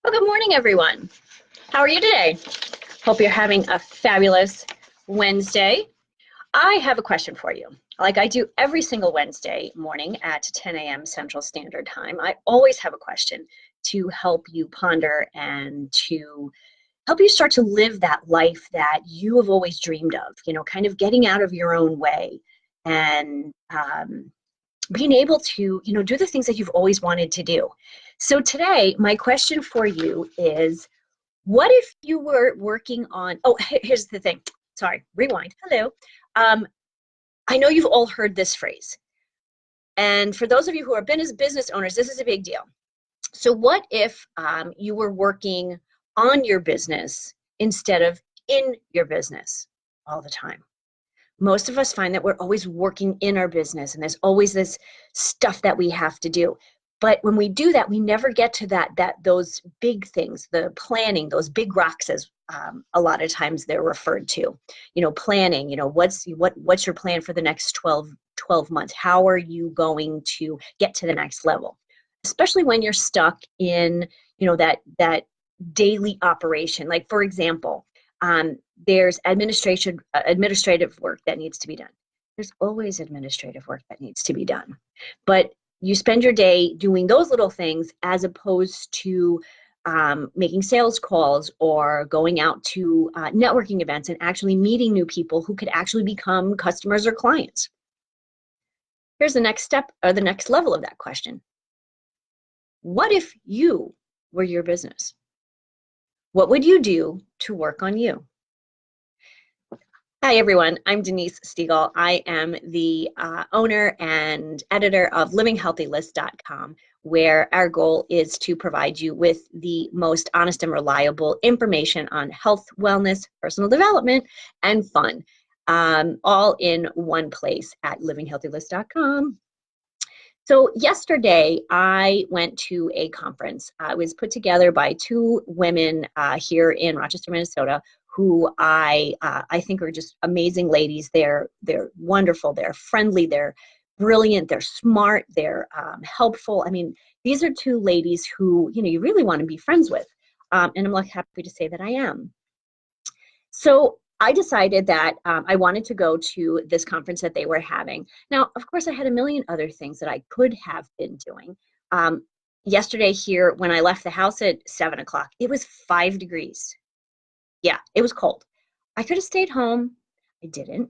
Well, good morning, everyone. How are you today? Hope you're having a fabulous Wednesday. I have a question for you. Like I do every single Wednesday morning at 10 a.m. Central Standard Time, I always have a question to help you ponder and to help you start to live that life that you have always dreamed of, kind of getting out of your own way and being able to, do the things that you've always wanted to do. So today, my question for you is, what if you were working on, here's the thing. Sorry, rewind. Hello. I know you've all heard this phrase. And for those of you who are business owners, this is a big deal. So what if you were working on your business instead of in your business all the time? Most of us find that we're always working in our business and there's always this stuff that we have to do. But when we do that, we never get to those big things, the planning, those big rocks, as a lot of times they're referred to. Planning. What's your plan for the next 12 months? How are you going to get to the next level? Especially when you're stuck in that daily operation. Like for example, there's administrative work that needs to be done. There's always administrative work that needs to be done, but you spend your day doing those little things as opposed to making sales calls or going out to networking events and actually meeting new people who could actually become customers or clients. Here's the next step, or the next level of that question. What if you were your business? What would you do to work on you? Hi, everyone. I'm Denise Stiegel. I am the owner and editor of livinghealthylist.com, where our goal is to provide you with the most honest and reliable information on health, wellness, personal development, and fun, all in one place at livinghealthylist.com. So yesterday, I went to a conference. It was put together by two women here in Rochester, Minnesota, who I think are just amazing ladies. They're wonderful. They're friendly. They're brilliant. They're smart. They're helpful. I mean, these are two ladies who you really want to be friends with, and I'm like happy to say that I am. So I decided that I wanted to go to this conference that they were having. Now, of course, I had a million other things that I could have been doing. Yesterday here, when I left the house at 7 o'clock, it was 5 degrees. Yeah, it was cold. I could have stayed home. I didn't.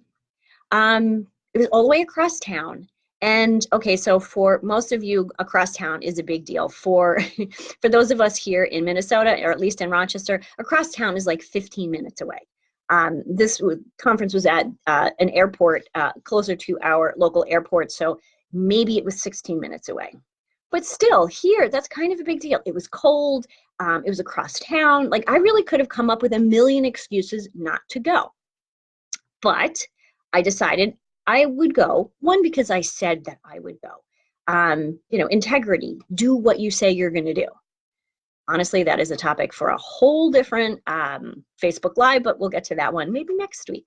It was all the way across town. And okay, so for most of you, across town is a big deal. For those of us here in Minnesota, or at least in Rochester, across town is like 15 minutes away. This conference was at an airport closer to our local airport, so maybe it was 16 minutes away. But still, here, that's kind of a big deal. It was cold. It was across town. Like, I really could have come up with a million excuses not to go. But I decided I would go, one, because I said that I would go. Integrity, do what you say you're going to do. Honestly, that is a topic for a whole different Facebook Live, but we'll get to that one maybe next week.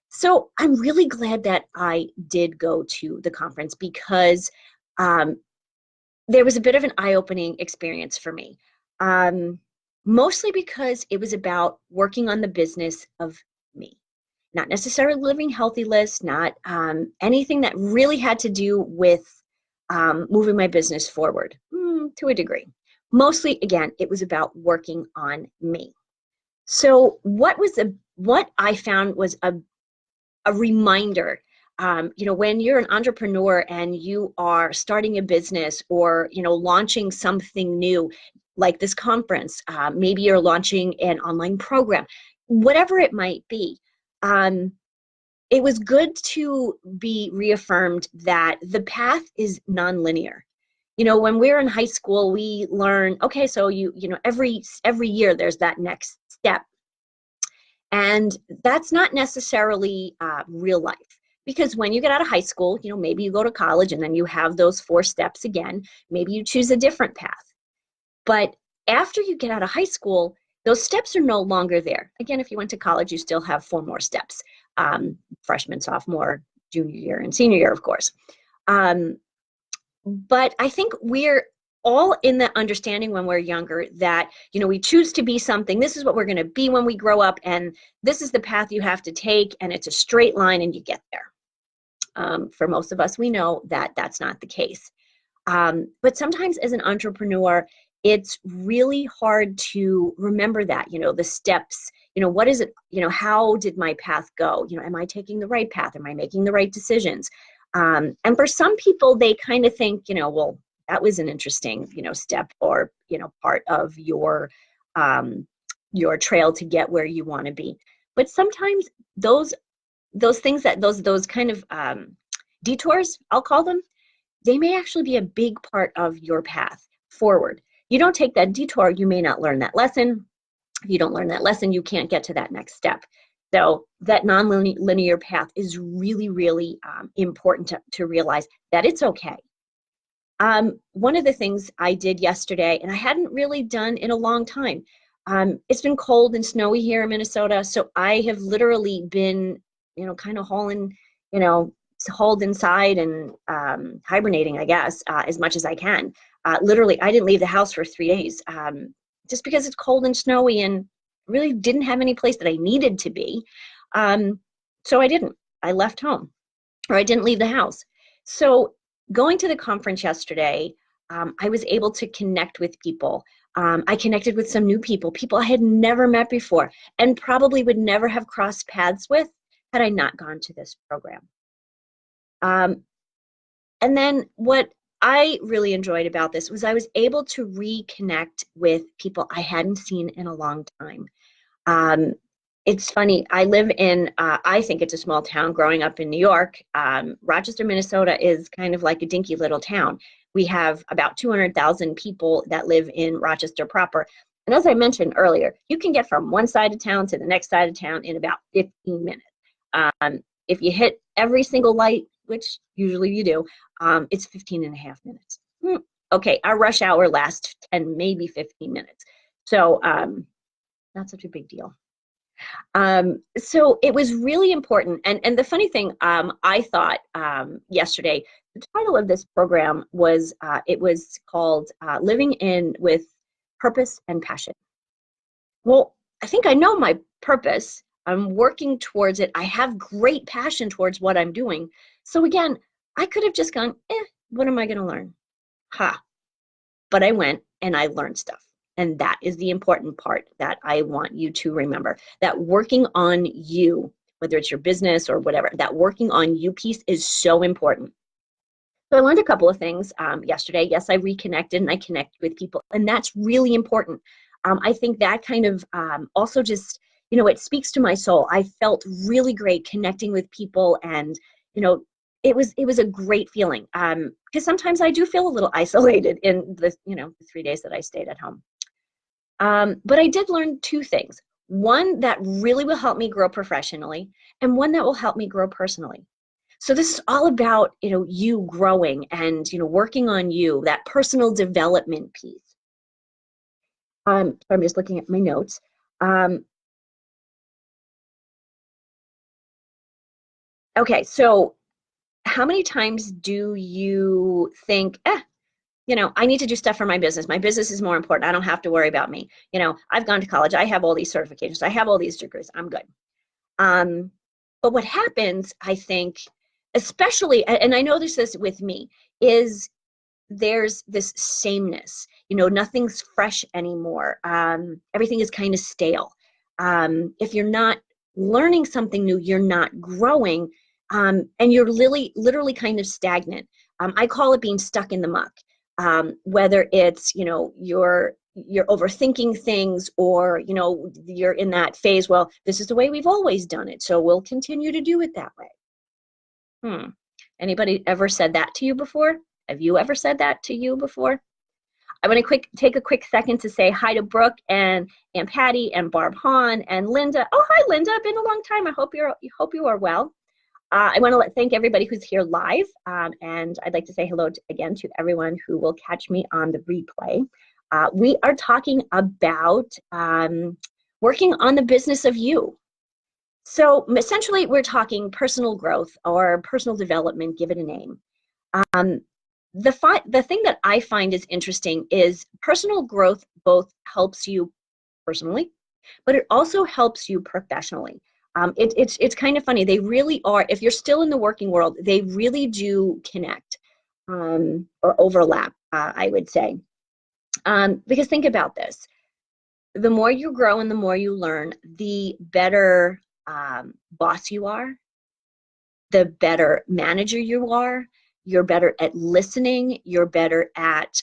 So I'm really glad that I did go to the conference because there was a bit of an eye-opening experience for me, mostly because it was about working on the business of me, not necessarily Living Healthy List, not anything that really had to do with moving my business forward to a degree. Mostly, again, it was about working on me. So what I found was a reminder. When you're an entrepreneur and you are starting a business or, launching something new, like this conference, maybe you're launching an online program, whatever it might be, it was good to be reaffirmed that the path is nonlinear. When we're in high school, we learn, okay, so every year there's that next step. And that's not necessarily real life. Because when you get out of high school, maybe you go to college and then you have those 4 steps again. Maybe you choose a different path. But after you get out of high school, those steps are no longer there. Again, if you went to college, you still have 4 more steps. Freshman, sophomore, junior year, and senior year, of course. But I think we're all in the understanding when we're younger that, we choose to be something. This is what we're going to be when we grow up, and this is the path you have to take, and it's a straight line and you get there. For most of us, we know that that's not the case. But sometimes as an entrepreneur, it's really hard to remember that, the steps, what is it, how did my path go? Am I taking the right path? Am I making the right decisions? And for some people, they kind of think, well, that was an interesting, step or, part of your trail to get where you want to be. But sometimes those things those kind of detours, I'll call them, they may actually be a big part of your path forward. You don't take that detour, you may not learn that lesson. If you don't learn that lesson, you can't get to that next step. So that non-linear path is really, really important to realize that it's okay. One of the things I did yesterday, and I hadn't really done in a long time, it's been cold and snowy here in Minnesota, so I have literally been, kind of holed inside and hibernating, I guess, as much as I can. Literally, I didn't leave the house for 3 days just because it's cold and snowy and really didn't have any place that I needed to be. So I didn't. I left home, or I didn't leave the house. So going to the conference yesterday, I was able to connect with people. I connected with some new people I had never met before and probably would never have crossed paths with had I not gone to this program. And then what I really enjoyed about this was I was able to reconnect with people I hadn't seen in a long time. It's funny, I live in, I think it's a small town growing up in New York. Rochester, Minnesota is kind of like a dinky little town. We have about 200,000 people that live in Rochester proper. And as I mentioned earlier, you can get from one side of town to the next side of town in about 15 minutes. If you hit every single light, which usually you do, it's 15 and a half minutes. Okay, our rush hour lasts 10, maybe 15 minutes. So not such a big deal. So it was really important. And the funny thing, I thought yesterday, the title of this program was, it was called Living in with Purpose and Passion. Well, I think I know my purpose. I'm working towards it. I have great passion towards what I'm doing. So again, I could have just gone, what am I going to learn? But I went and I learned stuff. And that is the important part that I want you to remember, that working on you, whether it's your business or whatever, that working on you piece is so important. So I learned a couple of things yesterday. Yes, I reconnected and I connected with people, and that's really important. I think that kind of also just, it speaks to my soul. I felt really great connecting with people, and, it was a great feeling, because sometimes I do feel a little isolated in the, the 3 days that I stayed at home. But I did learn two things. One that really will help me grow professionally, and one that will help me grow personally. So this is all about, you growing and, working on you, that personal development piece. So I'm just looking at my notes. Okay, so how many times do you think, I need to do stuff for my business. My business is more important. I don't have to worry about me. I've gone to college. I have all these certifications. I have all these degrees. I'm good. But what happens, I think, especially, and I know this is with me, is there's this sameness. Nothing's fresh anymore. Everything is kind of stale. If you're not learning something new, you're not growing, and you're literally kind of stagnant. I call it being stuck in the muck. Whether it's, you're overthinking things, or, you're in that phase, well, this is the way we've always done it, so we'll continue to do it that way. Anybody ever said that to you before? Have you ever said that to you before? I want to take a quick second to say hi to Brooke and Patty and Barb Hahn and Linda. Oh, hi, Linda. Been a long time. I hope you are well. I want to thank everybody who's here live, and I'd like to say hello again to everyone who will catch me on the replay. We are talking about working on the business of you. So essentially, we're talking personal growth or personal development, give it a name. the thing that I find is interesting is personal growth both helps you personally, but it also helps you professionally. It's kind of funny. They really are. If you're still in the working world, they really do connect or overlap. I would say, because think about this: the more you grow and the more you learn, the better boss you are, the better manager you are. You're better at listening. You're better at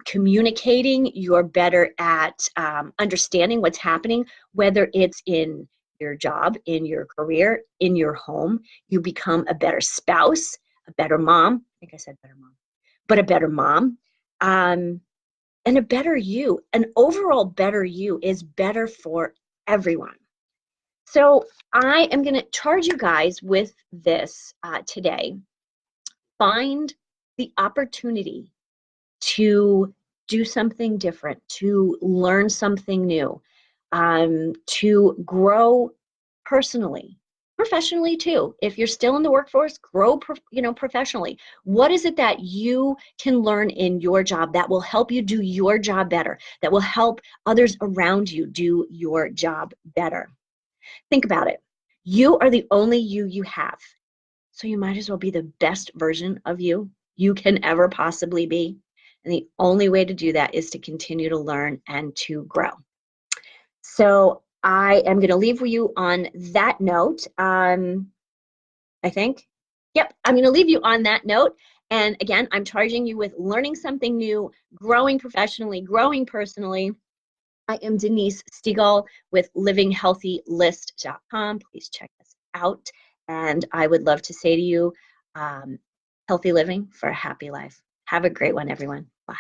communicating. You're better at understanding what's happening, whether it's in your job, in your career, in your home. You become a better spouse, a better mom. I think I said better mom, but a better mom. And a better you. An overall better you is better for everyone. So I am going to charge you guys with this today. Find the opportunity to do something different, to learn something new, to grow personally, professionally too. If you're still in the workforce, grow, professionally. What is it that you can learn in your job that will help you do your job better, that will help others around you do your job better? Think about it. You are the only you have. So you might as well be the best version of you can ever possibly be. And the only way to do that is to continue to learn and to grow. So I am going to leave you on that note. I think. Yep, I'm going to leave you on that note. And again, I'm charging you with learning something new, growing professionally, growing personally. I am Denise Stegall with livinghealthylist.com. Please check this out. And I would love to say to you, healthy living for a happy life. Have a great one, everyone. Bye.